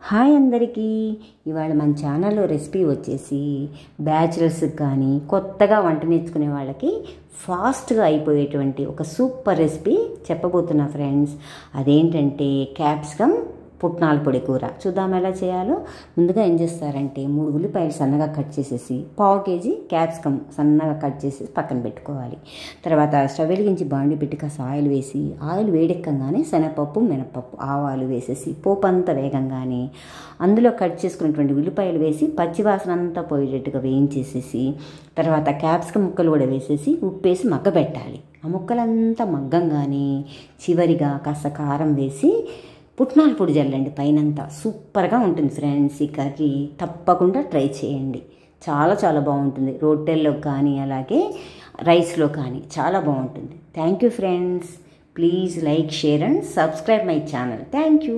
Hi అందరికీ, ఇవాళ మన ఛానల్లో రెసిపీ వచ్చేసి బ్యాచిలర్స్కి కానీ కొత్తగా వంట నేర్చుకునే వాళ్ళకి ఫాస్ట్గా అయిపోయేటువంటి ఒక సూపర్ రెసిపీ చెప్పబోతున్నా ఫ్రెండ్స్. అదేంటంటే క్యాప్సికమ్ పుట్నాల పొడి కూర. చూద్దాం ఎలా చేయాలో. ముందుగా ఏం చేస్తారంటే 3 ఉల్లిపాయలు సన్నగా కట్ చేసేసి 1/2 కేజీ క్యాప్సికమ్ సన్నగా కట్ చేసి పక్కన పెట్టుకోవాలి. తర్వాత స్టవ్ వెలిగించి బాండి పెట్టి కాస్త ఆయిల్ వేసి, ఆయిల్ వేడెక్కగానే శనగపప్పు, మినపప్పు, ఆవాలు వేసేసి పోపు అంతా వేగంగానే అందులో కట్ చేసుకున్నటువంటి ఉల్లిపాయలు వేసి పచ్చివాసన అంతా పోయేటట్టుగా వేయించేసేసి, తర్వాత క్యాప్సికమ్ ముక్కలు కూడా వేసేసి ఉప్పేసి మగ్గబెట్టాలి. ఆ ముక్కలంతా మగ్గంగానే చివరిగా కాస్త కారం వేసి పుట్నాల పొడి జల్లండి పైనంతా. సూపర్గా ఉంటుంది ఫ్రెండ్స్. ఈ కర్రీ తప్పకుండా ట్రై చేయండి. చాలా చాలా బాగుంటుంది. రొట్టెల్లో కానీ అలాగే రైస్లో కానీ చాలా బాగుంటుంది. Thank you friends. Please like, share and subscribe my channel. Thank you.